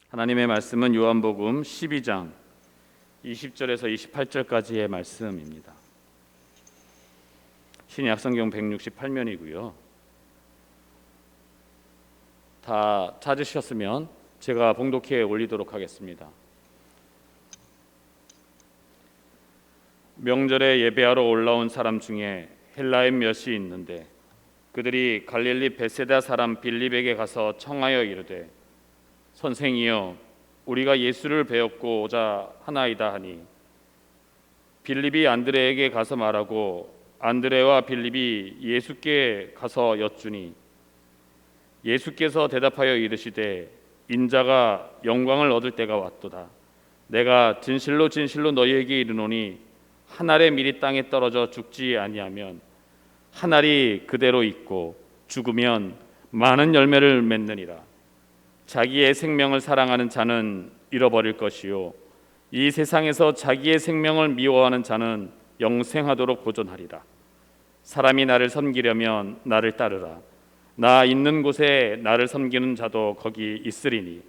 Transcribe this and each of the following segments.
하나님의 말씀은 요한복음 12장 20절에서 28절까지의 말씀입니다. 신약성경 168면이고요. 다 찾으셨으면 제가 봉독해 올리도록 하겠습니다. 명절에 예배하러 올라온 사람 중에 헬라인 몇이 있는데 그들이 갈릴리 베세다 사람 빌립에게 가서 청하여 이르되 선생이여 우리가 예수를 배웠고 오자 하나이다 하니 빌립이 안드레에게 가서 말하고 안드레와 빌립이 예수께 가서 여쭈니 예수께서 대답하여 이르시되 인자가 영광을 얻을 때가 왔도다. 내가 진실로 진실로 너희에게 이르노니 한 알의 밀이 땅에 떨어져 죽지 아니하면 한 알이 그대로 있고 죽으면 많은 열매를 맺느니라. 자기의 생명을 사랑하는 자는 잃어버릴 것이요 이 세상에서 자기의 생명을 미워하는 자는 영생하도록 보존하리라. 사람이 나를 섬기려면 나를 따르라. 나 있는 곳에 나를 섬기는 자도 거기 있으리니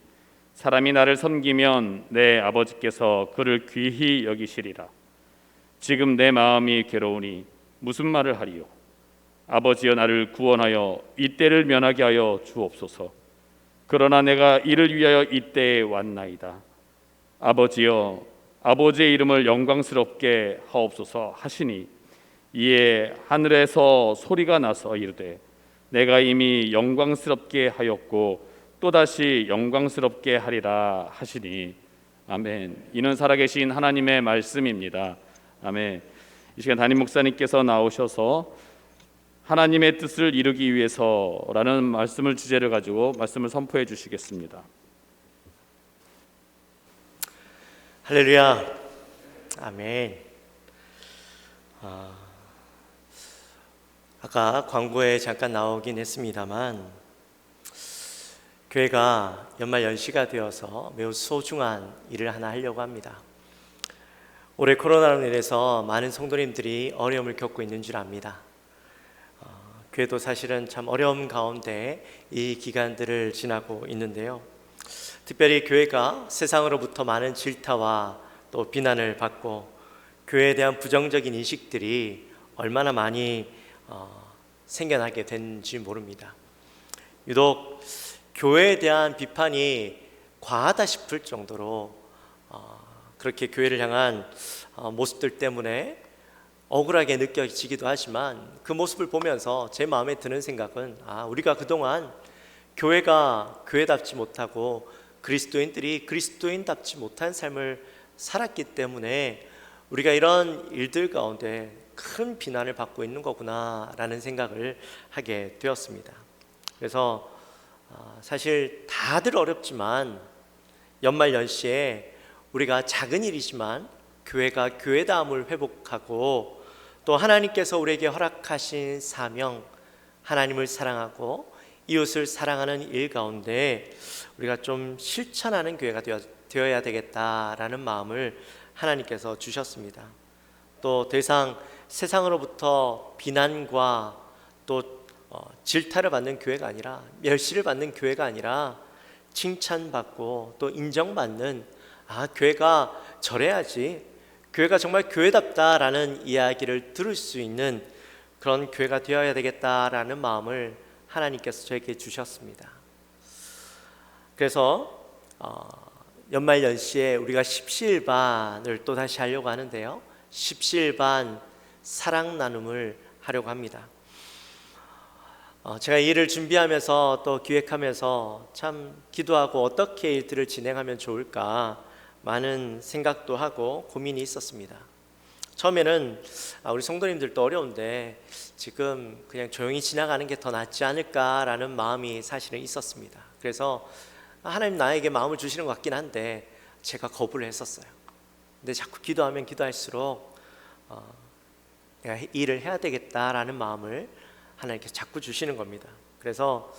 사람이 나를 섬기면 내 아버지께서 그를 귀히 여기시리라. 지금 내 마음이 괴로우니 무슨 말을 하리요? 아버지여 나를 구원하여 이 때를 면하게 하여 주옵소서. 그러나 내가 이를 위하여 이때에 왔나이다. 아버지여 아버지의 이름을 영광스럽게 하옵소서 하시니 이에 하늘에서 소리가 나서 이르되 내가 이미 영광스럽게 하였고 또다시 영광스럽게 하리라 하시니 아멘. 이는 살아계신 하나님의 말씀입니다. 아멘. 이 시간 담임 목사님께서 나오셔서 하나님의 뜻을 이루기 위해서라는 말씀을 주제를 가지고 말씀을 선포해 주시겠습니다. 할렐루야, 아멘. 아까 광고에 잠깐 나오긴 했습니다만 교회가 연말 연시가 되어서 매우 소중한 일을 하나 하려고 합니다. 올해 코로나로 인해서 많은 성도님들이 어려움을 겪고 있는 줄 압니다. 교회도 사실은 참 어려움 가운데 이 기간들을 지나고 있는데요. 특별히 교회가 세상으로부터 많은 질타와 또 비난을 받고 교회에 대한 부정적인 인식들이 얼마나 많이 생겨나게 된지 모릅니다. 유독 교회에 대한 비판이 과하다 싶을 정도로 그렇게 교회를 향한 모습들 때문에 억울하게 느껴지기도 하지만 그 모습을 보면서 제 마음에 드는 생각은 우리가 그동안 교회가 교회답지 못하고 그리스도인들이 그리스도인답지 못한 삶을 살았기 때문에 우리가 이런 일들 가운데 큰 비난을 받고 있는 거구나 라는 생각을 하게 되었습니다. 그래서 사실 다들 어렵지만 연말 연시에 우리가 작은 일이지만 교회가 교회다움을 회복하고 또 하나님께서 우리에게 허락하신 사명, 하나님을 사랑하고 이웃을 사랑하는 일 가운데 우리가 좀 실천하는 교회가 되어야 되겠다라는 마음을 하나님께서 주셨습니다. 또 더 이상 세상으로부터 비난과 또 질타를 받는 교회가 아니라 멸시를 받는 교회가 아니라 칭찬받고 또 인정받는 교회가 저래야지, 교회가 정말 교회답다라는 이야기를 들을 수 있는 그런 교회가 되어야 되겠다라는 마음을 하나님께서 저에게 주셨습니다. 그래서 연말 연시에 우리가 십시일반을 또 다시 하려고 하는데요. 십시일반 사랑 나눔을 하려고 합니다. 제가 이 일을 준비하면서 또 기획하면서 참 기도하고 어떻게 일들을 진행하면 좋을까 많은 생각도 하고 고민이 있었습니다. 처음에는 우리 성도님들도 어려운데 지금 그냥 조용히 지나가는 게 더 낫지 않을까라는 마음이 사실은 있었습니다. 그래서 하나님 나에게 마음을 주시는 것 같긴 한데 제가 거부를 했었어요. 근데 자꾸 기도하면 기도할수록 내가 이 일을 해야 되겠다라는 마음을 하나님께서 자꾸 주시는 겁니다. 그래서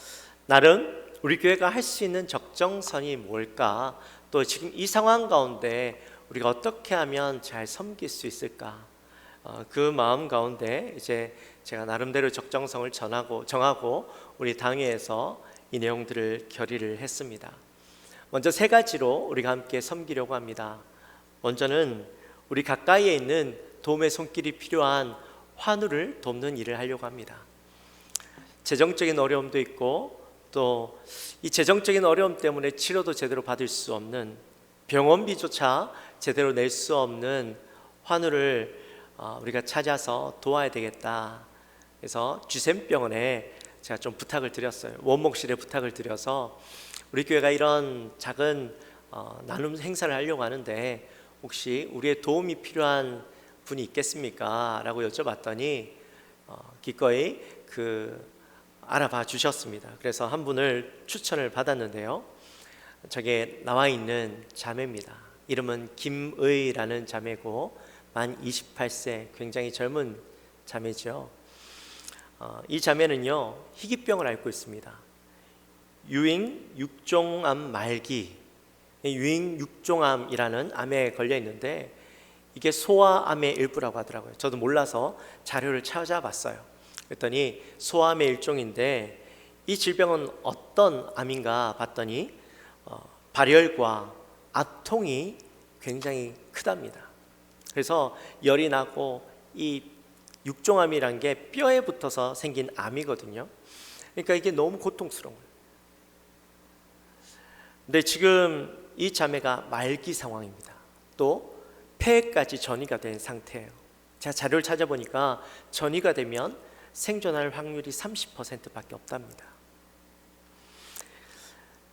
나름 우리 교회가 할 수 있는 적정선이 뭘까, 또 지금 이 상황 가운데 우리가 어떻게 하면 잘 섬길 수 있을까, 그 마음 가운데 이제 제가 나름대로 적정성을 정하고 우리 당회에서 이 내용들을 결의를 했습니다. 먼저 세 가지로 우리가 함께 섬기려고 합니다. 먼저는 우리 가까이에 있는 도움의 손길이 필요한 환우를 돕는 일을 하려고 합니다. 재정적인 어려움도 있고 또 이 재정적인 어려움 때문에 치료도 제대로 받을 수 없는, 병원비조차 제대로 낼 수 없는 환우를 우리가 찾아서 도와야 되겠다. 그래서 GSM병원에 제가 좀 부탁을 드렸어요. 원목실에 부탁을 드려서 우리 교회가 이런 작은 나눔 행사를 하려고 하는데 혹시 우리의 도움이 필요한 분이 있겠습니까? 라고 여쭤봤더니 기꺼이 알아봐 주셨습니다. 그래서 한 분을 추천을 받았는데요, 저게 나와 있는 자매입니다. 이름은 김의라는 자매고 만 28세, 굉장히 젊은 자매죠. 이 자매는요, 희귀병을 앓고 있습니다. 유행 6종암 말기, 유행 6종암이라는 암에 걸려 있는데 이게 소아암의 일부라고 하더라고요. 저도 몰라서 자료를 찾아봤어요. 그랬더니 소아암의 일종인데 이 질병은 어떤 암인가 봤더니 발열과 압통이 굉장히 크답니다. 그래서 열이 나고 이 육종암이란 게 뼈에 붙어서 생긴 암이거든요. 그러니까 이게 너무 고통스러운 거예요. 근데 지금 이 자매가 말기 상황입니다. 또 폐까지 전이가 된 상태예요. 제가 자료를 찾아보니까 전이가 되면 생존할 확률이 30%밖에 없답니다.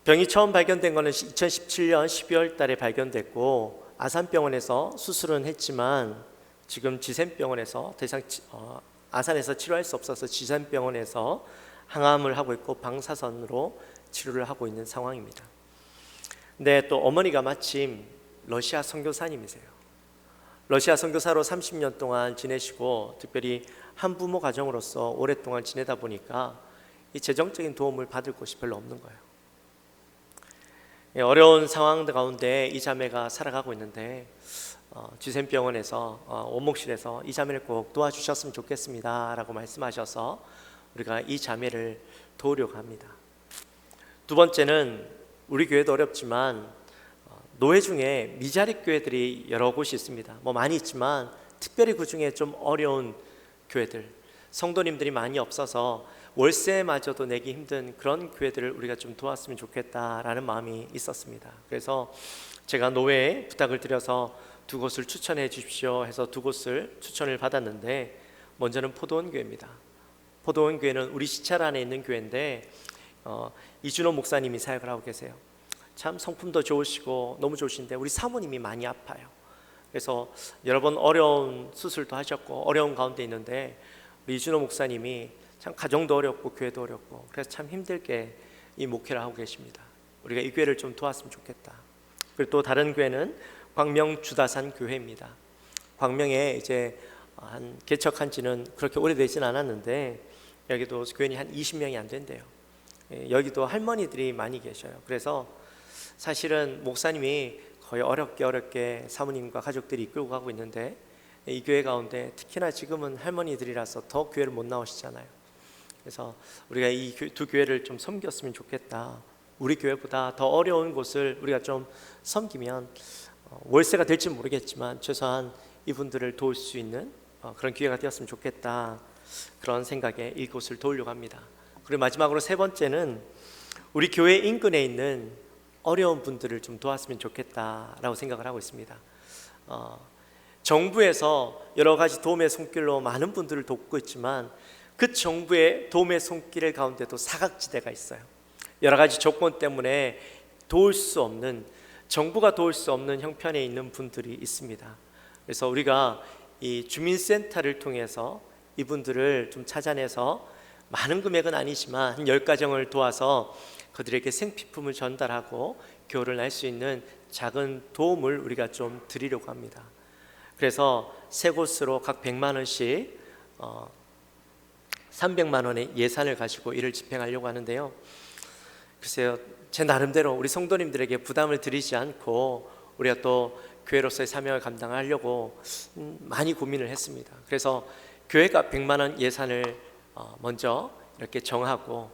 병이 처음 발견된 것은 2017년 12월 달에 발견됐고 아산병원에서 수술은 했지만 지금 지샘병원에서 더 이상 아산에서 치료할 수 없어서 지샘병원에서 항암을 하고 있고 방사선으로 치료를 하고 있는 상황입니다. 근데 또 어머니가 마침 러시아 선교사님이세요. 러시아 선교사로 30년 동안 지내시고 특별히 한부모 가정으로서 오랫동안 지내다 보니까 이 재정적인 도움을 받을 곳이 별로 없는 거예요. 어려운 상황 가운데 이 자매가 살아가고 있는데 지샘병원에서 원목실에서 이 자매를 꼭 도와주셨으면 좋겠습니다 라고 말씀하셔서 우리가 이 자매를 도우려고 합니다. 두 번째는 우리 교회도 어렵지만 노회 중에 미자립 교회들이 여러 곳이 있습니다. 많이 있지만 특별히 그 중에 좀 어려운 교회들, 성도님들이 많이 없어서 월세마저도 내기 힘든 그런 교회들을 우리가 좀 도왔으면 좋겠다라는 마음이 있었습니다. 그래서 제가 노회에 부탁을 드려서 두 곳을 추천해 주십시오 해서 두 곳을 추천을 받았는데, 먼저는 포도원 교회입니다. 포도원 교회는 우리 시찰 안에 있는 교회인데 이준호 목사님이 사역을 하고 계세요. 참 성품도 좋으시고 너무 좋으신데 우리 사모님이 많이 아파요. 그래서 여러 번 어려운 수술도 하셨고 어려운 가운데 있는데 우리 이준호 목사님이 참 가정도 어렵고 교회도 어렵고 그래서 참 힘들게 이 목회를 하고 계십니다. 우리가 이 교회를 좀 도왔으면 좋겠다. 그리고 또 다른 교회는 광명 주다산 교회입니다. 광명에 이제 개척한 지는 그렇게 오래되진 않았는데 여기도 교인이 한 20명이 안 된대요. 여기도 할머니들이 많이 계셔요. 그래서 사실은 목사님이 거의 어렵게 사모님과 가족들이 이끌고 가고 있는데 이 교회 가운데 특히나 지금은 할머니들이라서 더 교회를 못 나오시잖아요. 그래서 우리가 이 두 교회를 좀 섬겼으면 좋겠다. 우리 교회보다 더 어려운 곳을 우리가 좀 섬기면 월세가 될지 모르겠지만 최소한 이분들을 도울 수 있는 그런 기회가 되었으면 좋겠다. 그런 생각에 이곳을 도우려고 합니다. 그리고 마지막으로 세 번째는 우리 교회 인근에 있는 어려운 분들을 좀 도왔으면 좋겠다라고 생각을 하고 있습니다. 정부에서 여러 가지 도움의 손길로 많은 분들을 돕고 있지만 그 정부의 도움의 손길 가운데도 사각지대가 있어요. 여러 가지 조건 때문에 도울 수 없는, 정부가 도울 수 없는 형편에 있는 분들이 있습니다. 그래서 우리가 이 주민센터를 통해서 이분들을 좀 찾아내서 많은 금액은 아니지만 한 10가정을 도와서 그들에게 생필품을 전달하고 교류를 할 수 있는 작은 도움을 우리가 좀 드리려고 합니다. 그래서 세 곳으로 각 100만 원씩 300만 원의 예산을 가지고 이를 집행하려고 하는데요. 글쎄요, 제 나름대로 우리 성도님들에게 부담을 드리지 않고 우리가 또 교회로서의 사명을 감당하려고 많이 고민을 했습니다. 그래서 교회가 100만 원 예산을 먼저 이렇게 정하고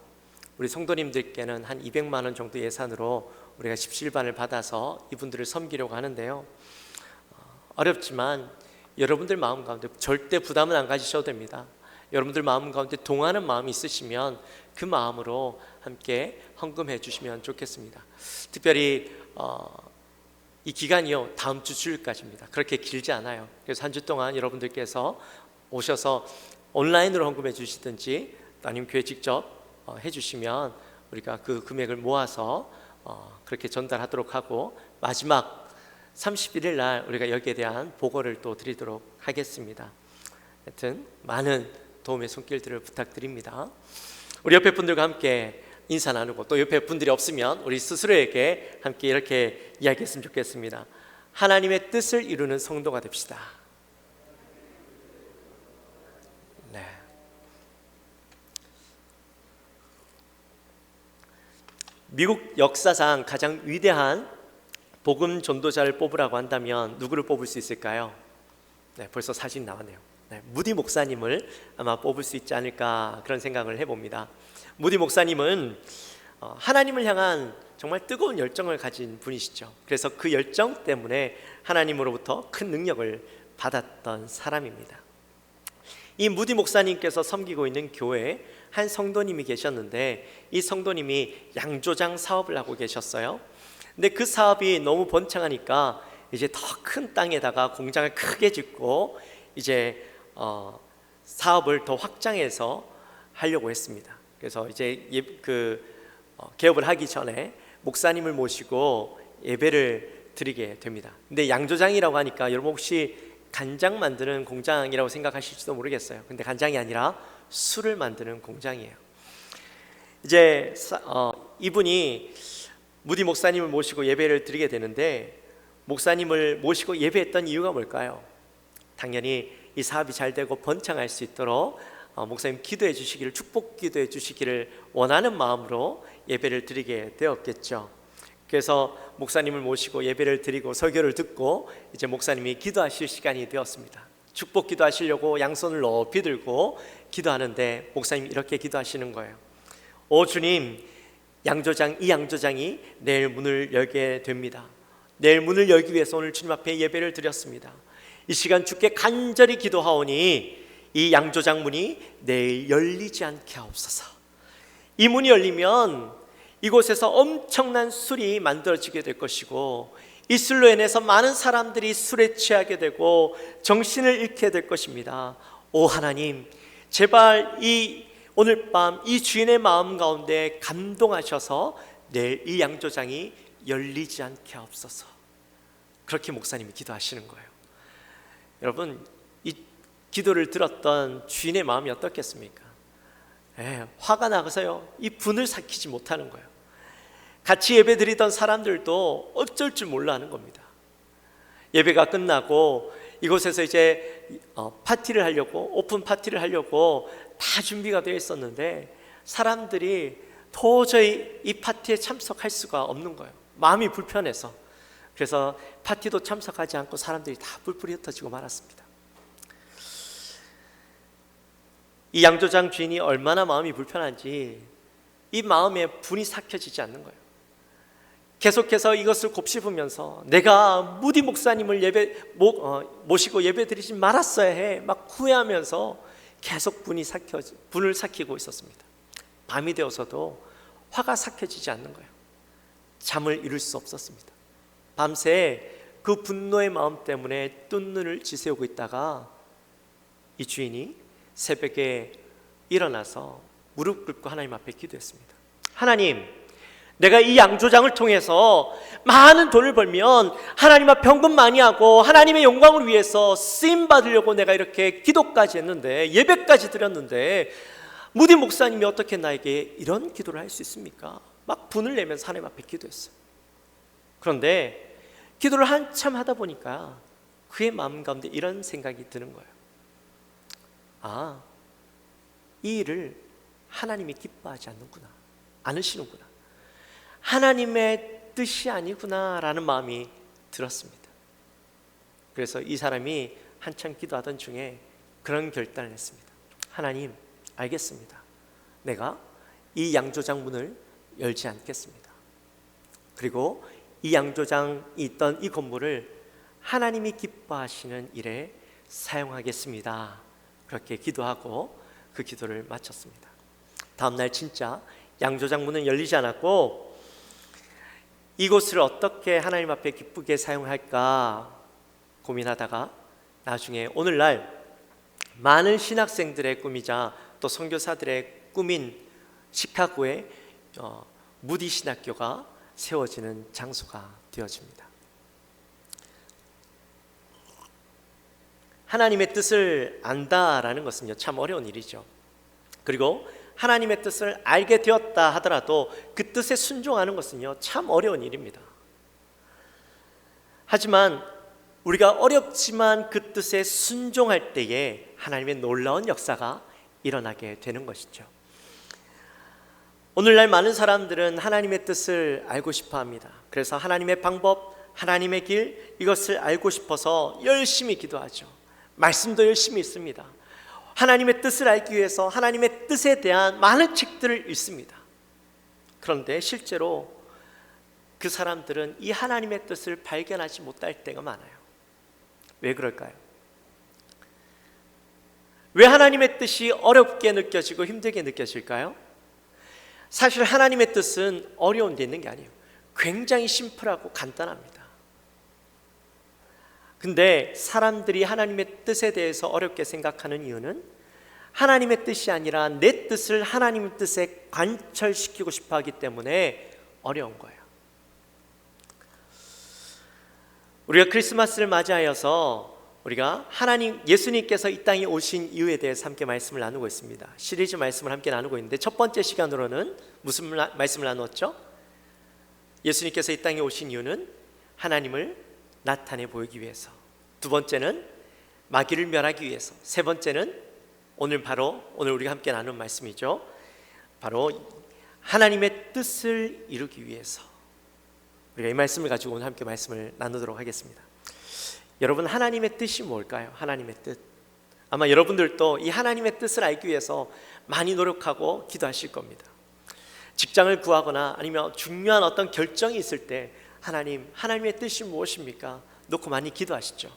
우리 성도님들께는 한 200만 원 정도 예산으로 우리가 십시일반을 받아서 이분들을 섬기려고 하는데요. 어렵지만 여러분들 마음 가운데 절대 부담은 안 가지셔도 됩니다. 여러분들 마음 가운데 동하는 마음이 있으시면 그 마음으로 함께 헌금해 주시면 좋겠습니다. 특별히 이 기간이요, 다음 주 주일까지입니다. 그렇게 길지 않아요. 그래서 한 주 동안 여러분들께서 오셔서 온라인으로 헌금해 주시든지 아니면 교회 직접 해주시면 우리가 그 금액을 모아서 그렇게 전달하도록 하고, 마지막 31일 날 우리가 여기에 대한 보고를 또 드리도록 하겠습니다. 하여튼 많은 도움의 손길들을 부탁드립니다. 우리 옆에 분들과 함께 인사 나누고, 또 옆에 분들이 없으면 우리 스스로에게 함께 이렇게 이야기했으면 좋겠습니다. 하나님의 뜻을 이루는 성도가 됩시다. 네. 미국 역사상 가장 위대한 복음 전도자를 뽑으라고 한다면 누구를 뽑을 수 있을까요? 네, 벌써 사진 나왔네요. 네, 무디 목사님을 아마 뽑을 수 있지 않을까, 그런 생각을 해봅니다. 무디 목사님은 하나님을 향한 정말 뜨거운 열정을 가진 분이시죠. 그래서 그 열정 때문에 하나님으로부터 큰 능력을 받았던 사람입니다. 이 무디 목사님께서 섬기고 있는 교회에 한 성도님이 계셨는데, 이 성도님이 양조장 사업을 하고 계셨어요. 근데 그 사업이 너무 번창하니까 이제 더 큰 땅에다가 공장을 크게 짓고 이제 사업을 더 확장해서 하려고 했습니다. 그래서 이제 개업을 하기 전에 목사님을 모시고 예배를 드리게 됩니다. 근데 양조장이라고 하니까 여러분 혹시 간장 만드는 공장이라고 생각하실지도 모르겠어요. 근데 간장이 아니라 술을 만드는 공장이에요. 이제 이분이 무디 목사님을 모시고 예배를 드리게 되는데, 목사님을 모시고 예배했던 이유가 뭘까요? 당연히 이 사업이 잘 되고 번창할 수 있도록 목사님 기도해 주시기를, 축복 기도해 주시기를 원하는 마음으로 예배를 드리게 되었겠죠. 그래서 목사님을 모시고 예배를 드리고 설교를 듣고 이제 목사님이 기도하실 시간이 되었습니다. 축복 기도하시려고 양손을 높이 들고 기도하는데 목사님이 이렇게 기도하시는 거예요. 오 주님, 이 양조장이 내일 문을 열게 됩니다. 내일 문을 열기 위해서 오늘 주님 앞에 예배를 드렸습니다. 이 시간 주께 간절히 기도하오니 이 양조장 문이 내일 열리지 않게 하옵소서. 이 문이 열리면 이곳에서 엄청난 술이 만들어지게 될 것이고, 이 술로 인해서 많은 사람들이 술에 취하게 되고 정신을 잃게 될 것입니다. 오 하나님, 제발 오늘 밤 이 주인의 마음 가운데 감동하셔서 내일 이 양조장이 열리지 않게 하옵소서. 그렇게 목사님이 기도하시는 거예요. 여러분, 이 기도를 들었던 주인의 마음이 어떻겠습니까? 화가 나서요, 이 분을 삭히지 못하는 거예요. 같이 예배 드리던 사람들도 어쩔 줄 몰라 하는 겁니다. 예배가 끝나고 이곳에서 이제 파티를 하려고, 오픈 파티를 하려고 다 준비가 되어 있었는데 사람들이 도저히 이 파티에 참석할 수가 없는 거예요. 마음이 불편해서. 그래서 파티도 참석하지 않고 사람들이 다 뿔뿔이 흩어지고 말았습니다. 이 양조장 주인이 얼마나 마음이 불편한지 이 마음에 분이 삭혀지지 않는 거예요. 계속해서 이것을 곱씹으면서 내가 무디 목사님을 모시고 예배 드리지 말았어야 해, 막 후회하면서 계속 분을 삭히고 있었습니다. 밤이 되어서도 화가 삭혀지지 않는 거예요. 잠을 이룰 수 없었습니다. 밤새 그 분노의 마음 때문에 뜬 눈을 지새우고 있다가 이 주인이 새벽에 일어나서 무릎 꿇고 하나님 앞에 기도했습니다. 하나님, 내가 이 양조장을 통해서 많은 돈을 벌면 하나님 앞에 헌금 많이 하고 하나님의 영광을 위해서 쓰임 받으려고 내가 이렇게 기도까지 했는데, 예배까지 드렸는데 무디 목사님이 어떻게 나에게 이런 기도를 할 수 있습니까? 막 분을 내면서 하나님 앞에 기도했어요. 그런데 기도를 한참 하다 보니까 그의 마음 가운데 이런 생각이 드는 거예요. 이 일을 하나님이 기뻐하지 않으시는구나. 하나님의 뜻이 아니구나라는 마음이 들었습니다. 그래서 이 사람이 한참 기도하던 중에 그런 결단을 했습니다. 하나님, 알겠습니다. 내가 이 양조장 문을 열지 않겠습니다. 그리고 이 양조장이 있던 이 건물을 하나님이 기뻐하시는 일에 사용하겠습니다. 그렇게 기도하고 그 기도를 마쳤습니다. 다음날 진짜 양조장 문은 열리지 않았고 이곳을 어떻게 하나님 앞에 기쁘게 사용할까 고민하다가 나중에 오늘날 많은 신학생들의 꿈이자 또 선교사들의 꿈인 시카고의 무디 신학교가 세워지는 장소가 되어집니다. 하나님의 뜻을 안다라는 것은요, 참 어려운 일이죠. 그리고 하나님의 뜻을 알게 되었다 하더라도 그 뜻에 순종하는 것은요, 참 어려운 일입니다. 하지만 우리가 어렵지만 그 뜻에 순종할 때에 하나님의 놀라운 역사가 일어나게 되는 것이죠. 오늘날 많은 사람들은 하나님의 뜻을 알고 싶어 합니다. 그래서 하나님의 방법, 하나님의 길, 이것을 알고 싶어서 열심히 기도하죠. 말씀도 열심히 읽습니다. 하나님의 뜻을 알기 위해서 하나님의 뜻에 대한 많은 책들을 읽습니다. 그런데 실제로 그 사람들은 이 하나님의 뜻을 발견하지 못할 때가 많아요. 왜 그럴까요? 왜 하나님의 뜻이 어렵게 느껴지고 힘들게 느껴질까요? 사실 하나님의 뜻은 어려운 데 있는 게 아니에요. 굉장히 심플하고 간단합니다. 근데 사람들이 하나님의 뜻에 대해서 어렵게 생각하는 이유는 하나님의 뜻이 아니라 내 뜻을 하나님의 뜻에 관철시키고 싶어 하기 때문에 어려운 거예요. 우리가 크리스마스를 맞이하여서 우리가 예수님께서 이 땅에 오신 이유에 대해서 함께 말씀을 나누고 있습니다. 시리즈 말씀을 함께 나누고 있는데 첫 번째 시간으로는 무슨 말씀을 나누었죠? 예수님께서 이 땅에 오신 이유는 하나님을 나타내 보이기 위해서, 두 번째는 마귀를 멸하기 위해서, 세 번째는 오늘 우리가 함께 나눈 말씀이죠. 바로 하나님의 뜻을 이루기 위해서. 우리가 이 말씀을 가지고 오늘 함께 말씀을 나누도록 하겠습니다. 여러분, 하나님의 뜻이 뭘까요? 하나님의 뜻. 아마 여러분들도 이 하나님의 뜻을 알기 위해서 많이 노력하고 기도하실 겁니다. 직장을 구하거나 아니면 중요한 어떤 결정이 있을 때 하나님의 뜻이 무엇입니까? 놓고 많이 기도하시죠.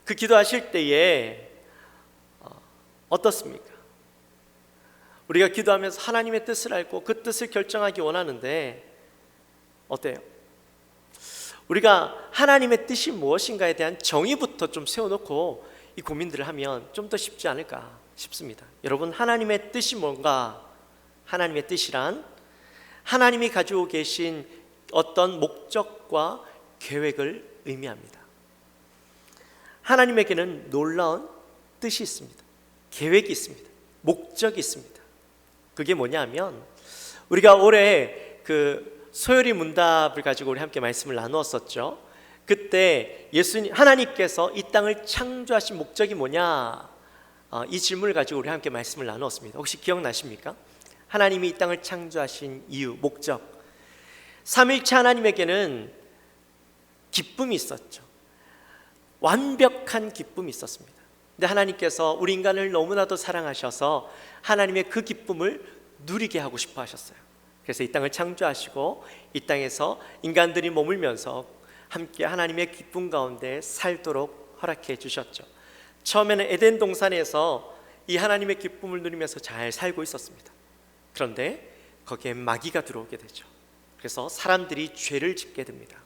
그 기도하실 때에 어떻습니까? 우리가 기도하면서 하나님의 뜻을 알고 그 뜻을 결정하기 원하는데 어때요? 우리가 하나님의 뜻이 무엇인가에 대한 정의부터 좀 세워놓고 이 고민들을 하면 좀 더 쉽지 않을까 싶습니다. 여러분, 하나님의 뜻이 뭔가? 하나님의 뜻이란 하나님이 가지고 계신 어떤 목적과 계획을 의미합니다. 하나님에게는 놀라운 뜻이 있습니다. 계획이 있습니다. 목적이 있습니다. 그게 뭐냐면 우리가 올해 소요리 문답을 가지고 우리 함께 말씀을 나누었었죠. 그때 하나님께서 이 땅을 창조하신 목적이 뭐냐? 이 질문을 가지고 우리 함께 말씀을 나누었습니다. 혹시 기억나십니까? 하나님이 이 땅을 창조하신 이유, 목적. 삼위일체 하나님에게는 기쁨이 있었죠. 완벽한 기쁨이 있었습니다. 근데 하나님께서 우리 인간을 너무나도 사랑하셔서 하나님의 그 기쁨을 누리게 하고 싶어 하셨어요. 그래서 이 땅을 창조하시고 이 땅에서 인간들이 머물면서 함께 하나님의 기쁨 가운데 살도록 허락해 주셨죠. 처음에는 에덴 동산에서 이 하나님의 기쁨을 누리면서 잘 살고 있었습니다. 그런데 거기에 마귀가 들어오게 되죠. 그래서 사람들이 죄를 짓게 됩니다.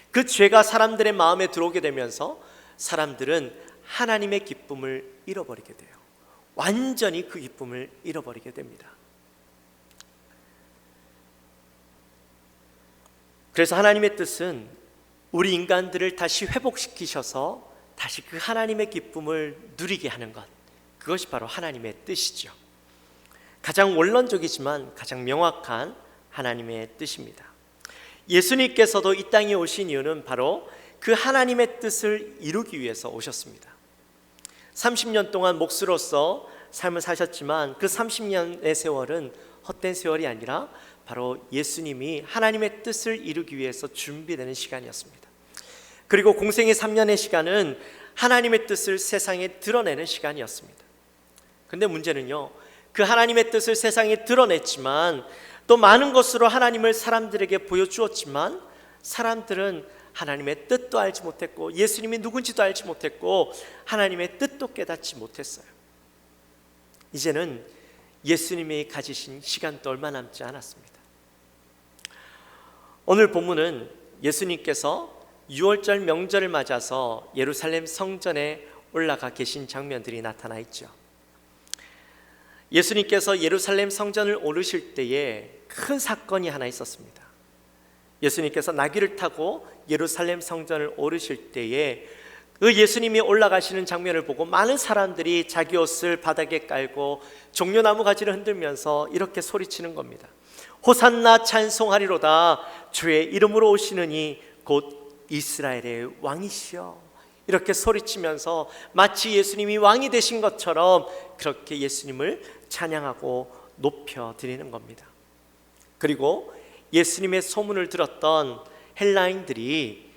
그 죄가 사람들의 마음에 들어오게 되면서 사람들은 하나님의 기쁨을 잃어버리게 돼요. 완전히 그 기쁨을 잃어버리게 됩니다. 그래서 하나님의 뜻은 우리 인간들을 다시 회복시키셔서 다시 그 하나님의 기쁨을 누리게 하는 것, 그것이 바로 하나님의 뜻이죠. 가장 원론적이지만 가장 명확한 하나님의 뜻입니다. 예수님께서도 이 땅에 오신 이유는 바로 그 하나님의 뜻을 이루기 위해서 오셨습니다. 30년 동안 목수로서 삶을 사셨지만 그 30년의 세월은 헛된 세월이 아니라 바로 예수님이 하나님의 뜻을 이루기 위해서 준비되는 시간이었습니다. 그리고 공생의 3년의 시간은 하나님의 뜻을 세상에 드러내는 시간이었습니다. 근데 문제는요, 그 하나님의 뜻을 세상에 드러냈지만 또 많은 것으로 하나님을 사람들에게 보여주었지만 사람들은 하나님의 뜻도 알지 못했고 예수님이 누군지도 알지 못했고 하나님의 뜻도 깨닫지 못했어요. 이제는 예수님이 가지신 시간도 얼마 남지 않았습니다. 오늘 본문은 예수님께서 6월절 명절을 맞아서 예루살렘 성전에 올라가 계신 장면들이 나타나 있죠. 예수님께서 예루살렘 성전을 오르실 때에 큰 사건이 하나 있었습니다. 예수님께서 나귀를 타고 예루살렘 성전을 오르실 때에 그 예수님이 올라가시는 장면을 보고 많은 사람들이 자기 옷을 바닥에 깔고 종려나무 가지를 흔들면서 이렇게 소리치는 겁니다. 호산나 찬송하리로다. 주의 이름으로 오시느니 곧 이스라엘의 왕이시여. 이렇게 소리치면서 마치 예수님이 왕이 되신 것처럼 그렇게 예수님을 찬양하고 높여드리는 겁니다. 그리고 예수님의 소문을 들었던 헬라인들이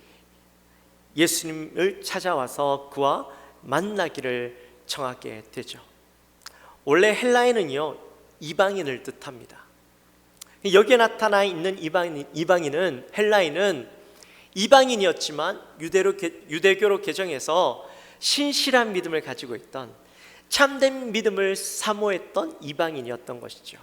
예수님을 찾아와서 그와 만나기를 청하게 되죠. 원래 헬라인은요, 이방인을 뜻합니다. 여기에 나타나 있는 이방인은, 헬라인은 이방인이었지만 유대교로 개정해서 신실한 믿음을 가지고 있던, 참된 믿음을 사모했던 이방인이었던 것이죠.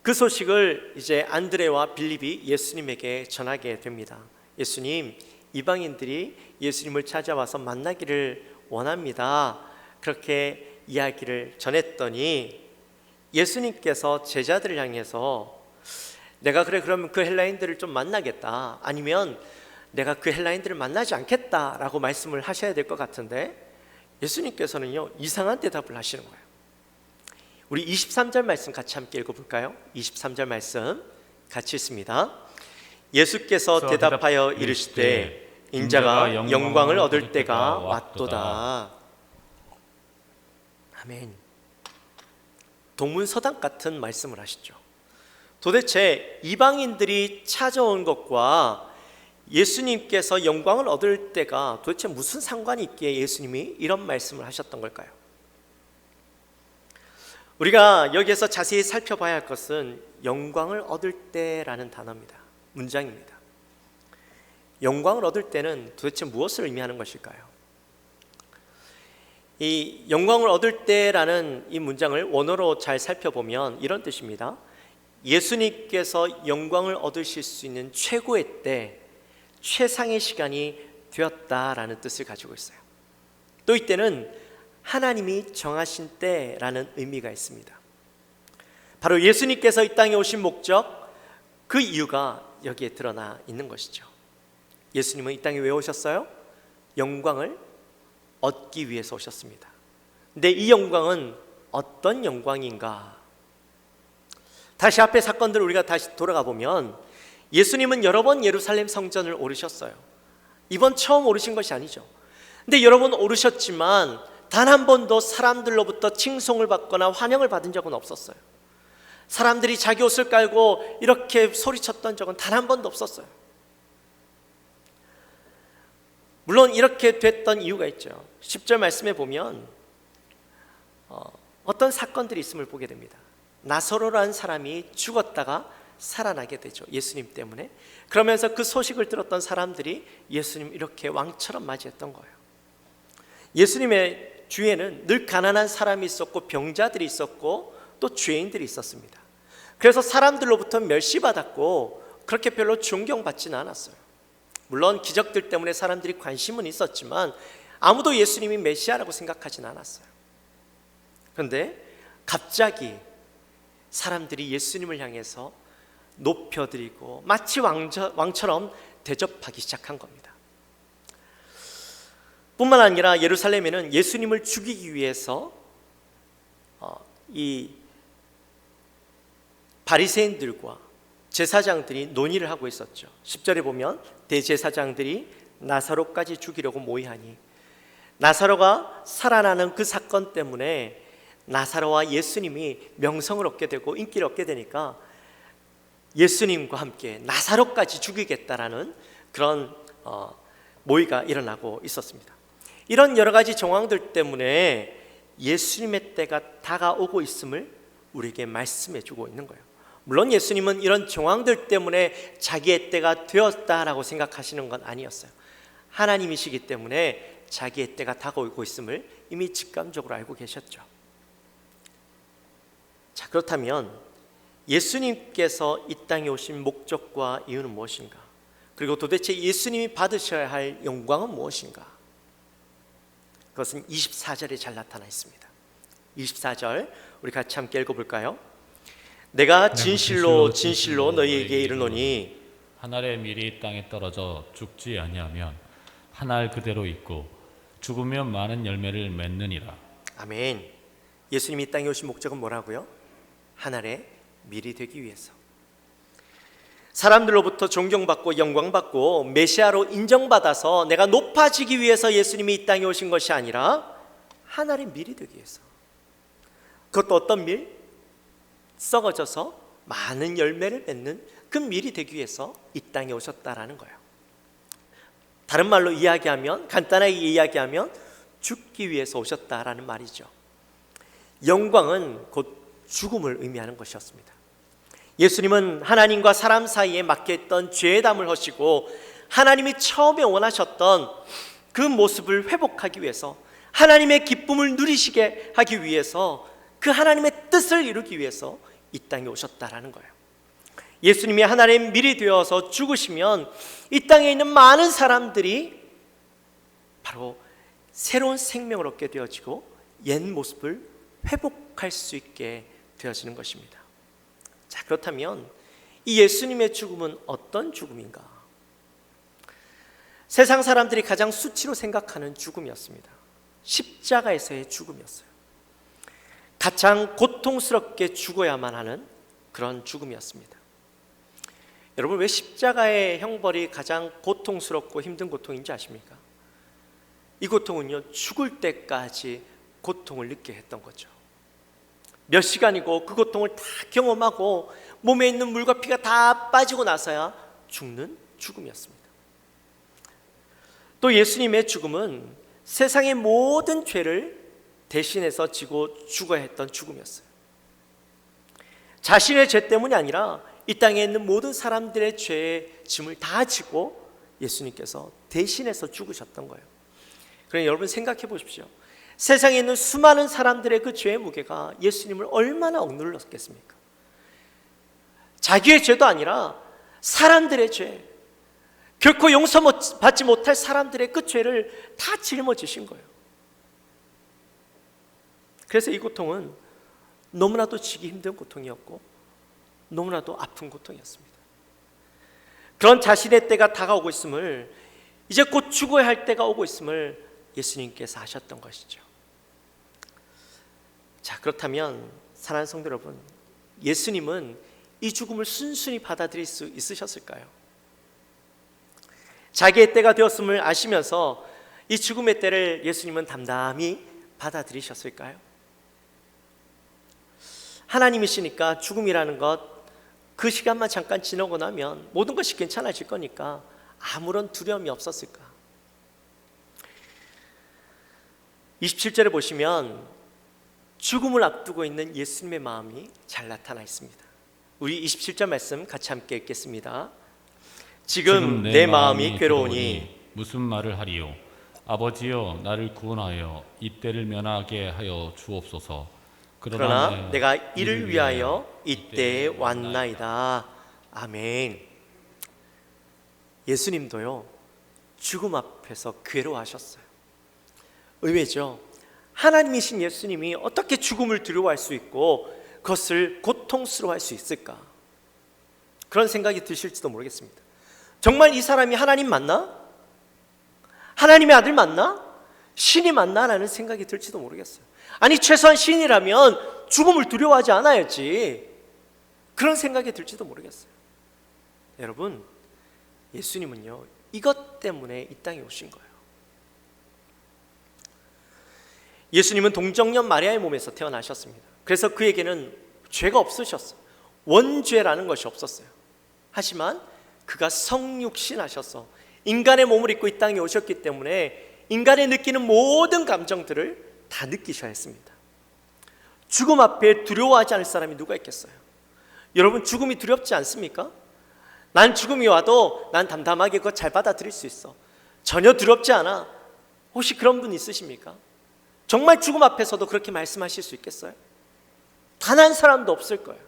그 소식을 이제 안드레와 빌립이 예수님에게 전하게 됩니다. 예수님, 이방인들이 예수님을 찾아와서 만나기를 원합니다. 그렇게 이야기를 전했더니 예수님께서 제자들을 향해서 내가 그러면 그 헬라인들을 좀 만나겠다, 아니면 내가 그 헬라인들을 만나지 않겠다 라고 말씀을 하셔야 될 것 같은데 예수님께서는요, 이상한 대답을 하시는 거예요. 우리 23절 말씀 같이 함께 읽어볼까요? 23절 말씀 같이 읽습니다. 예수께서 대답하여 이르시되 인자가 영광을 얻을 때가 왔도다. 아멘. 동문서답 같은 말씀을 하시죠. 도대체 이방인들이 찾아온 것과 예수님께서 영광을 얻을 때가 도대체 무슨 상관이 있기에 예수님이 이런 말씀을 하셨던 걸까요? 우리가 여기에서 자세히 살펴봐야 할 것은 영광을 얻을 때라는 단어입니다. 문장입니다. 영광을 얻을 때는 도대체 무엇을 의미하는 것일까요? 이 영광을 얻을 때라는 이 문장을 원어로 잘 살펴보면 이런 뜻입니다. 예수님께서 영광을 얻으실 수 있는 최고의 때, 최상의 시간이 되었다라는 뜻을 가지고 있어요. 또 이때는 하나님이 정하신 때라는 의미가 있습니다. 바로 예수님께서 이 땅에 오신 목적, 그 이유가 여기에 드러나 있는 것이죠. 예수님은 이 땅에 왜 오셨어요? 영광을 얻기 위해서 오셨습니다. 근데 이 영광은 어떤 영광인가? 다시 앞의 사건들을 우리가 다시 돌아가 보면 예수님은 여러 번 예루살렘 성전을 오르셨어요. 이번 처음 오르신 것이 아니죠. 근데 여러 번 오르셨지만 단 한 번도 사람들로부터 칭송을 받거나 환영을 받은 적은 없었어요. 사람들이 자기 옷을 깔고 이렇게 소리쳤던 적은 단 한 번도 없었어요. 물론 이렇게 됐던 이유가 있죠. 10절 말씀에 보면 어떤 사건들이 있음을 보게 됩니다. 나사로라는 사람이 죽었다가 살아나게 되죠. 예수님 때문에. 그러면서 그 소식을 들었던 사람들이 예수님 이렇게 왕처럼 맞이했던 거예요. 예수님의 주위에는 늘 가난한 사람이 있었고 병자들이 있었고 또 죄인들이 있었습니다. 그래서 사람들로부터 멸시받았고 그렇게 별로 존경받지는 않았어요. 물론 기적들 때문에 사람들이 관심은 있었지만 아무도 예수님이 메시아라고 생각하지는 않았어요. 그런데 갑자기 사람들이 예수님을 향해서 높여드리고 마치 왕처럼 대접하기 시작한 겁니다. 뿐만 아니라 예루살렘에는 예수님을 죽이기 위해서 이 바리새인들과 제사장들이 논의를 하고 있었죠. 10절에 보면 대제사장들이 나사로까지 죽이려고 모의하니, 나사로가 살아나는 그 사건 때문에 나사로와 예수님이 명성을 얻게 되고 인기를 얻게 되니까 예수님과 함께 나사로까지 죽이겠다라는 그런 모의가 일어나고 있었습니다. 이런 여러 가지 정황들 때문에 예수님의 때가 다가오고 있음을 우리에게 말씀해 주고 있는 거예요. 물론 예수님은 이런 정황들 때문에 자기의 때가 되었다라고 생각하시는 건 아니었어요. 하나님이시기 때문에 자기의 때가 다가오고 있음을 이미 직감적으로 알고 계셨죠. 자, 그렇다면 예수님께서 이 땅에 오신 목적과 이유는 무엇인가? 그리고 도대체 예수님이 받으셔야 할 영광은 무엇인가? 그것은 24절에 잘 나타나 있습니다. 24절 우리 같이 함께 읽어볼까요? 내가 진실로 진실로 너희에게 이르노니 한 알의 밀이 땅에 떨어져 죽지 아니하면 한 알 그대로 있고 죽으면 많은 열매를 맺느니라. 아멘. 예수님이 이 땅에 오신 목적은 뭐라고요? 한 알의 밀이 되기 위해서, 사람들로부터 존경받고 영광받고 메시아로 인정받아서 내가 높아지기 위해서 예수님이 이 땅에 오신 것이 아니라 한 알의 밀이 되기 위해서. 그것도 어떤 밀? 썩어져서 많은 열매를 맺는 그 밀이 되기 위해서 이 땅에 오셨다라는 거예요. 다른 말로 이야기하면, 간단하게 이야기하면 죽기 위해서 오셨다라는 말이죠. 영광은 곧 죽음을 의미하는 것이었습니다. 예수님은 하나님과 사람 사이에 막혀있던 죄의 담을 허시고 하나님이 처음에 원하셨던 그 모습을 회복하기 위해서, 하나님의 기쁨을 누리시게 하기 위해서, 그 하나님의 뜻을 이루기 위해서 이 땅에 오셨다라는 거예요. 예수님이 하나님의 밀이 되어서 죽으시면 이 땅에 있는 많은 사람들이 바로 새로운 생명을 얻게 되어지고 옛 모습을 회복할 수 있게 되어지는 것입니다. 자, 그렇다면 이 예수님의 죽음은 어떤 죽음인가? 세상 사람들이 가장 수치로 생각하는 죽음이었습니다. 십자가에서의 죽음이었어요. 가장 고통스럽게 죽어야만 하는 그런 죽음이었습니다. 여러분, 왜 십자가의 형벌이 가장 고통스럽고 힘든 고통인지 아십니까? 이 고통은요, 죽을 때까지 고통을 느끼게 했던 거죠. 몇 시간이고 그 고통을 다 경험하고 몸에 있는 물과 피가 다 빠지고 나서야 죽는 죽음이었습니다. 또 예수님의 죽음은 세상의 모든 죄를 대신해서 지고 죽어야 했던 죽음이었어요. 자신의 죄 때문이 아니라 이 땅에 있는 모든 사람들의 죄의 짐을 다 지고 예수님께서 대신해서 죽으셨던 거예요. 그러니 여러분 생각해 보십시오. 세상에 있는 수많은 사람들의 그 죄의 무게가 예수님을 얼마나 억눌렀겠습니까? 자기의 죄도 아니라 사람들의 죄, 결코 용서받지 못할 사람들의 그 죄를 다 짊어지신 거예요. 그래서 이 고통은 너무나도 지기 힘든 고통이었고 너무나도 아픈 고통이었습니다. 그런 자신의 때가 다가오고 있음을, 이제 곧 죽어야 할 때가 오고 있음을 예수님께서 아셨던 것이죠. 자, 그렇다면 사랑하는 성도 여러분, 예수님은 이 죽음을 순순히 받아들일 수 있으셨을까요? 자기의 때가 되었음을 아시면서 이 죽음의 때를 예수님은 담담히 받아들이셨을까요? 하나님이시니까 죽음이라는 것, 그 시간만 잠깐 지나고 나면 모든 것이 괜찮아질 거니까 아무런 두려움이 없었을까? 27절에 보시면 죽음을 앞두고 있는 예수님의 마음이 잘 나타나 있습니다. 우리 27절 말씀 같이 함께 읽겠습니다. 지금 내 마음이 괴로우니 무슨 말을 하리요? 아버지여, 나를 구원하여 이 때를 면하게 하여 주옵소서. 그러나 내가 이를 위하여 이때에 왔나이다. 아멘. 예수님도요, 죽음 앞에서 괴로워하셨어요. 의외죠. 하나님이신 예수님이 어떻게 죽음을 두려워할 수 있고 그것을 고통스러워할 수 있을까? 그런 생각이 드실지도 모르겠습니다. 정말 이 사람이 하나님 맞나? 하나님의 아들 맞나? 신이 맞나? 라는 생각이 들지도 모르겠어요. 아니, 최소한 신이라면 죽음을 두려워하지 않아야지, 그런 생각이 들지도 모르겠어요. 여러분, 예수님은요, 이것 때문에 이 땅에 오신 거예요. 예수님은 동정녀 마리아의 몸에서 태어나셨습니다. 그래서 그에게는 죄가 없으셨어요. 원죄라는 것이 없었어요. 하지만 그가 성육신하셔서 인간의 몸을 입고 이 땅에 오셨기 때문에 인간이 느끼는 모든 감정들을 다 느끼셔야 했습니다. 죽음 앞에 두려워하지 않을 사람이 누가 있겠어요? 여러분, 죽음이 두렵지 않습니까? 난 죽음이 와도 난 담담하게 그거 잘 받아들일 수 있어. 전혀 두렵지 않아. 혹시 그런 분 있으십니까? 정말 죽음 앞에서도 그렇게 말씀하실 수 있겠어요? 단 한 사람도 없을 거예요.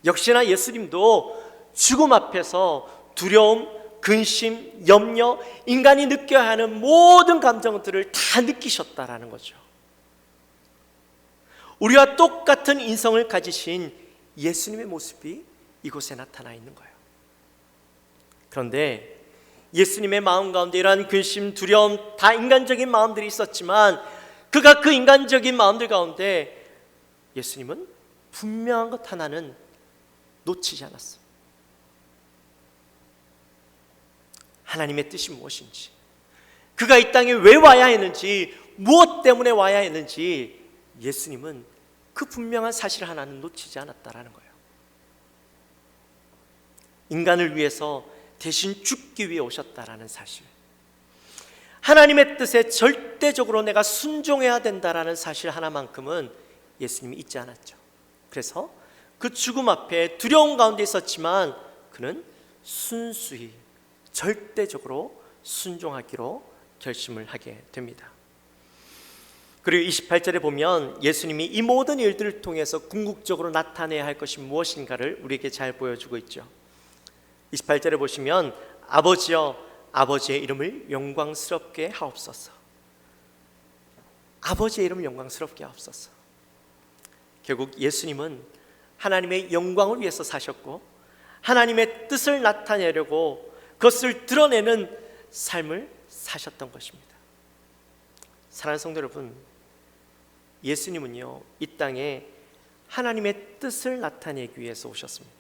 역시나 예수님도 죽음 앞에서 두려움, 근심, 염려, 인간이 느껴야 하는 모든 감정들을 다 느끼셨다라는 거죠. 우리와 똑같은 인성을 가지신 예수님의 모습이 이곳에 나타나 있는 거예요. 그런데 예수님의 마음 가운데 이러한 근심, 두려움, 다 인간적인 마음들이 있었지만 그가 그 인간적인 마음들 가운데 예수님은 분명한 것 하나는 놓치지 않았어요. 하나님의 뜻이 무엇인지, 그가 이 땅에 왜 와야 했는지, 무엇 때문에 와야 했는지 예수님은 그 분명한 사실 하나는 놓치지 않았다라는 거예요. 인간을 위해서 대신 죽기 위해 오셨다라는 사실, 하나님의 뜻에 절대적으로 내가 순종해야 된다라는 사실 하나만큼은 예수님이 잊지 않았죠. 그래서 그 죽음 앞에 두려움 가운데 있었지만 그는 순수히 절대적으로 순종하기로 결심을 하게 됩니다. 그리고 28절에 보면 예수님이 이 모든 일들을 통해서 궁극적으로 나타내야 할 것이 무엇인가를 우리에게 잘 보여주고 있죠. 28절에 보시면 아버지여 아버지의 이름을 영광스럽게 하옵소서. 아버지의 이름을 영광스럽게 하옵소서. 결국 예수님은 하나님의 영광을 위해서 사셨고 하나님의 뜻을 나타내려고 그것을 드러내는 삶을 사셨던 것입니다. 사랑하는 성도 여러분, 예수님은요 이 땅에 하나님의 뜻을 나타내기 위해서 오셨습니다.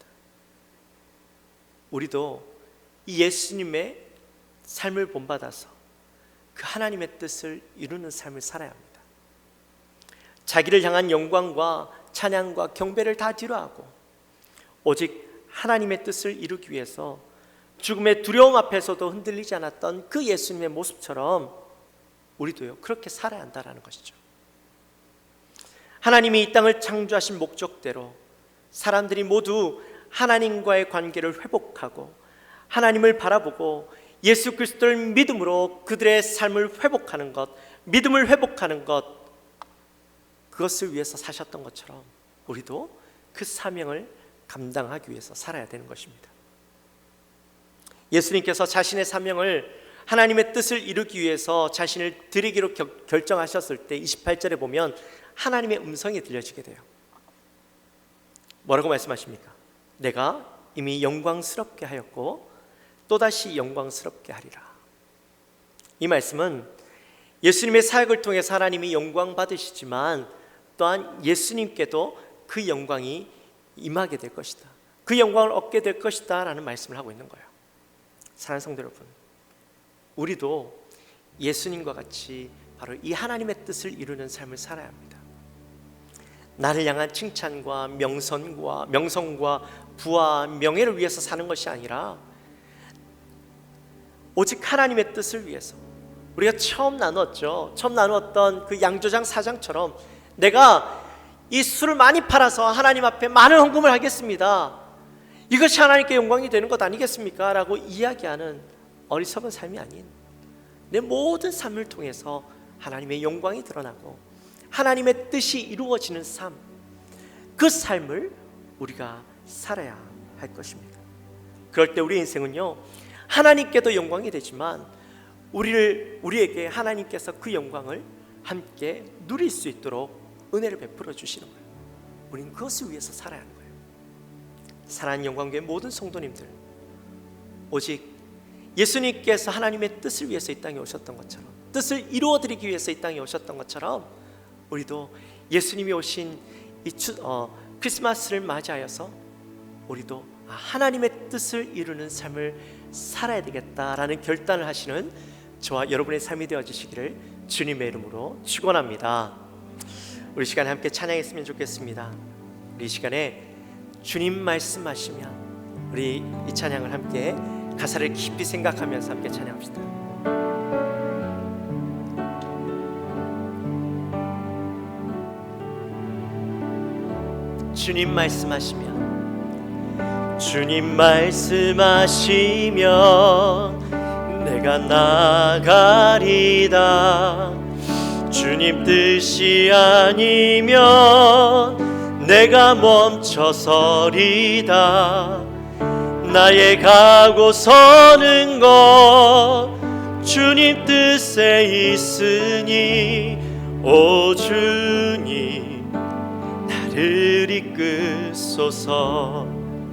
우리도 이 예수님의 삶을 본받아서 그 하나님의 뜻을 이루는 삶을 살아야 합니다. 자기를 향한 영광과 찬양과 경배를 다 뒤로하고 오직 하나님의 뜻을 이루기 위해서 죽음의 두려움 앞에서도 흔들리지 않았던 그 예수님의 모습처럼 우리도요 그렇게 살아야 한다는 것이죠. 하나님이 이 땅을 창조하신 목적대로 사람들이 모두 하나님과의 관계를 회복하고 하나님을 바라보고 예수 그리스도를 믿음으로 그들의 삶을 회복하는 것, 믿음을 회복하는 것, 그것을 위해서 사셨던 것처럼 우리도 그 사명을 감당하기 위해서 살아야 되는 것입니다. 예수님께서 자신의 사명을 하나님의 뜻을 이루기 위해서 자신을 드리기로 결정하셨을 때 28절에 보면 하나님의 음성이 들려지게 돼요. 뭐라고 말씀하십니까? 내가 이미 영광스럽게 하였고 또다시 영광스럽게 하리라. 이 말씀은 예수님의 사역을 통해서 하나님이 영광 받으시지만 또한 예수님께도 그 영광이 임하게 될 것이다, 그 영광을 얻게 될 것이다 라는 말씀을 하고 있는 거예요. 사랑하는 성도 여러분, 우리도 예수님과 같이 바로 이 하나님의 뜻을 이루는 삶을 살아야 합니다. 나를 향한 칭찬과 명성과 부와 명예를 위해서 사는 것이 아니라 오직 하나님의 뜻을 위해서, 우리가 처음 나누었던 그 양조장 사장처럼 내가 이 술을 많이 팔아서 하나님 앞에 많은 헌금을 하겠습니다, 이것이 하나님께 영광이 되는 것 아니겠습니까? 라고 이야기하는 어리석은 삶이 아닌 내 모든 삶을 통해서 하나님의 영광이 드러나고 하나님의 뜻이 이루어지는 삶, 그 삶을 우리가 살아야 할 것입니다. 그럴 때 우리의 인생은요 하나님께도 영광이 되지만 우리에게 하나님께서 그 영광을 함께 누릴 수 있도록 은혜를 베풀어 주시는 거예요. 우리는 그것을 위해서 살아야 하는 거예요. 사랑하는 영광교회 모든 성도님들, 오직 예수님께서 하나님의 뜻을 위해서 이 땅에 오셨던 것처럼, 뜻을 이루어드리기 위해서 이 땅에 오셨던 것처럼 우리도 예수님이 오신 이 크리스마스를 맞이하여서 우리도 하나님의 뜻을 이루는 삶을 살아야 되겠다라는 결단을 하시는 저와 여러분의 삶이 되어주시기를 주님의 이름으로 축원합니다. 우리 시간에 함께 찬양했으면 좋겠습니다. 우리 이 시간에 주님 말씀하시면 우리 이 찬양을 함께 가사를 깊이 생각하면서 함께 찬양합시다. 주님 말씀하시면, 주님 말씀하시면 내가 나가리다. 주님 뜻이 아니면 내가 멈춰서리다. 나의 가고 서는 것 주님 뜻에 있으니, 오 주님 나를 이끄소서.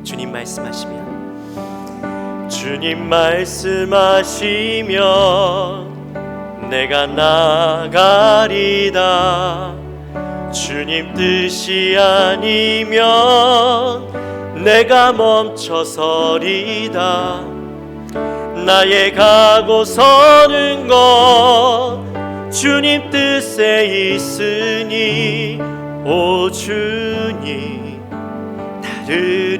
주님 말씀하시면, 주님 말씀하시면 내가 나가리다. 주님 뜻이 아니면 내가 멈춰서리다. 나의 가고 서는 것 주님 뜻에 있으니, 오 주님 나를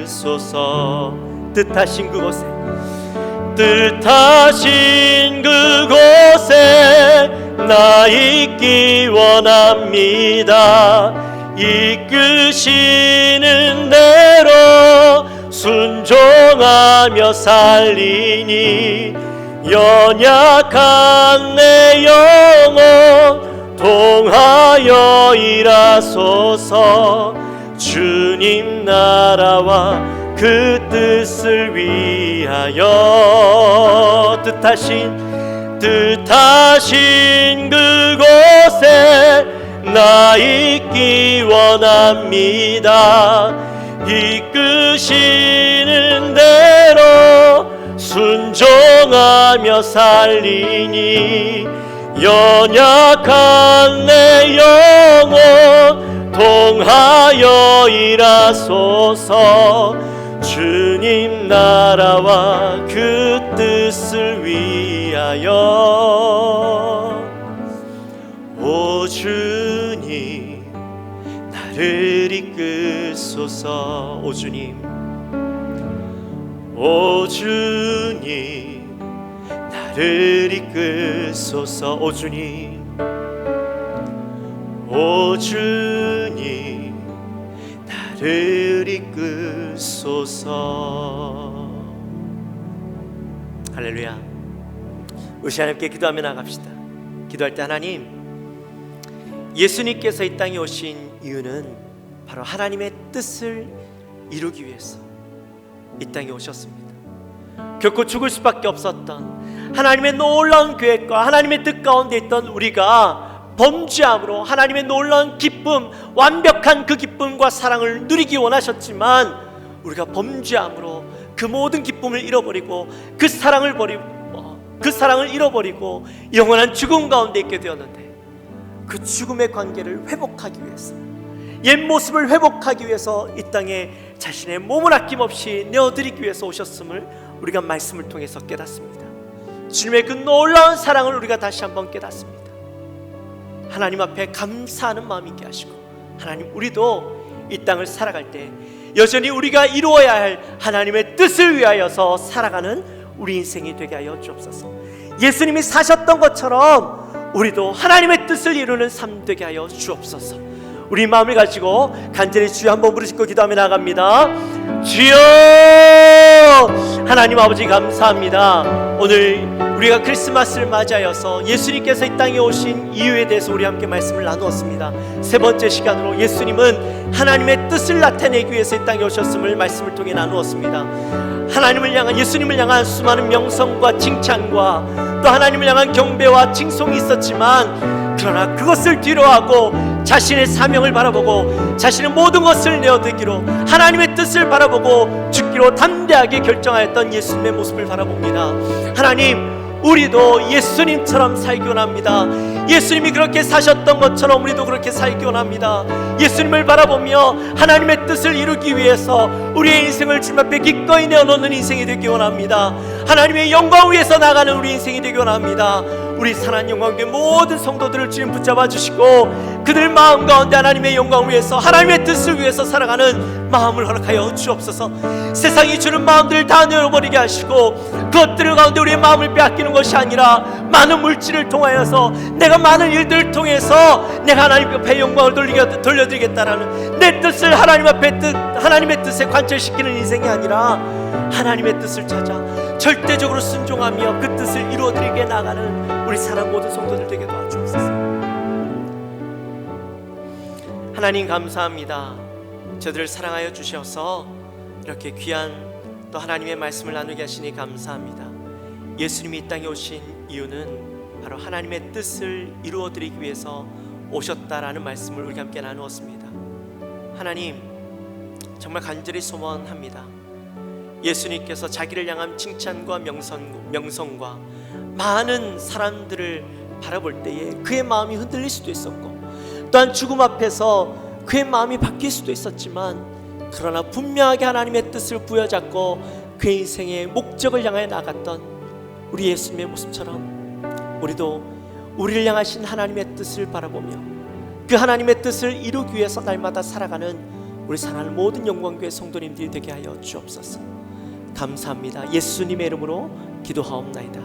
이끄소서. 뜻하신 그곳에, 뜻하신 그곳에 나 있기 원합니다. 이끄시는 대로 순종하며 살리니, 연약한 내 영혼 통하여 일하소서. 주님 나라와 그 뜻을 위하여, 뜻하신 그곳에 나 있기 원합니다. 이끄시는 대로 순종하며 살리니, 연약한 내 영혼 통하여 일하소서. 주님 나라와 그 뜻을 위하여, 오 주님 나를 이끄소서. 오 주님, 오 주님 나를 이끄소서. 오 주님, 오 주님 나를 이끄소서. 할렐루야. 우리 하나님께 기도하며 나갑시다. 기도할 때, 하나님, 예수님께서 이 땅에 오신 이유는 바로 하나님의 뜻을 이루기 위해서 이 땅에 오셨습니다. 결코 죽을 수밖에 없었던 하나님의 놀라운 계획과 하나님의 뜻 가운데 있던 우리가 범죄함으로 하나님의 놀라운 기쁨, 완벽한 그 기쁨과 사랑을 누리기 원하셨지만, 우리가 범죄함으로 그 모든 기쁨을 잃어버리고 그 사랑을 잃어버리고 영원한 죽음 가운데 있게 되었는데, 그 죽음의 관계를 회복하기 위해서, 옛 모습을 회복하기 위해서 이 땅에 자신의 몸을 아낌없이 내어드리기 위해서 오셨음을 우리가 말씀을 통해서 깨닫습니다. 주님의 그 놀라운 사랑을 우리가 다시 한번 깨닫습니다. 하나님 앞에 감사하는 마음 있게 하시고, 하나님, 우리도 이 땅을 살아갈 때 여전히 우리가 이루어야 할 하나님의 뜻을 위하여서 살아가는 우리 인생이 되게 하여 주옵소서. 예수님이 사셨던 것처럼 우리도 하나님의 뜻을 이루는 삶 되게 하여 주옵소서. 우리 마음을 가지고 간절히 주여 한번 부르시고 기도하며 나갑니다. 주여! 하나님 아버지, 감사합니다. 오늘 우리가 크리스마스를 맞이하여서 예수님께서 이 땅에 오신 이유에 대해서 우리 함께 말씀을 나누었습니다. 세 번째 시간으로 예수님은 하나님의 뜻을 나타내기 위해서 이 땅에 오셨음을 말씀을 통해 나누었습니다. 하나님을 향한, 예수님을 향한 수많은 명성과 칭찬과 또 하나님을 향한 경배와 칭송이 있었지만, 그러나 그것을 뒤로하고 자신의 사명을 바라보고 자신의 모든 것을 내어드기로 하나님의 뜻을 바라보고 죽기로 담대하게 결정하였던 예수님의 모습을 바라봅니다. 하나님, 우리도 예수님처럼 살기 원합니다. 예수님이 그렇게 사셨던 것처럼 우리도 그렇게 살기 원합니다. 예수님을 바라보며 하나님의 뜻을 이루기 위해서 우리의 인생을 주님 앞에 기꺼이 내어놓는 인생이 되기 원합니다. 하나님의 영광 위에서 나가는 우리 인생이 되기 원합니다. 우리 사랑하는 영광교회 모든 성도들을 주님 붙잡아 주시고 그들 마음 가운데 하나님의 영광을 위해서, 하나님의 뜻을 위해서 살아가는 마음을 허락하여 주옵소서. 세상이 주는 마음들을 다 내어버리게 하시고 그것들 가운데 우리의 마음을 빼앗기는 것이 아니라 많은 물질을 통하여서, 내가 많은 일들을 통해서 내가 하나님 앞에 영광을 돌려드리겠다라는 내 뜻을 하나님의 뜻에 관철시키는 인생이 아니라 하나님의 뜻을 찾아 절대적으로 순종하며 그 뜻을 이루어드리게 나가는 우리 사랑 모든 성도들 되게 도와주옵소서. 하나님 감사합니다. 저들을 사랑하여 주셔서 이렇게 귀한 또 하나님의 말씀을 나누게 하시니 감사합니다. 예수님이 이 땅에 오신 이유는 바로 하나님의 뜻을 이루어드리기 위해서 오셨다라는 말씀을 우리 함께 나누었습니다. 하나님, 정말 간절히 소원합니다. 예수님께서 자기를 향한 칭찬과 명성과 많은 사람들을 바라볼 때에 그의 마음이 흔들릴 수도 있었고, 또한 죽음 앞에서 그의 마음이 바뀔 수도 있었지만, 그러나 분명하게 하나님의 뜻을 부여잡고 그의 인생의 목적을 향해 나갔던 우리 예수님의 모습처럼 우리도 우리를 향하신 하나님의 뜻을 바라보며 그 하나님의 뜻을 이루기 위해서 날마다 살아가는 우리 사랑하는 모든 영광교회 성도님들이 되게 하여 주옵소서. 감사합니다. 예수님의 이름으로 기도하옵나이다.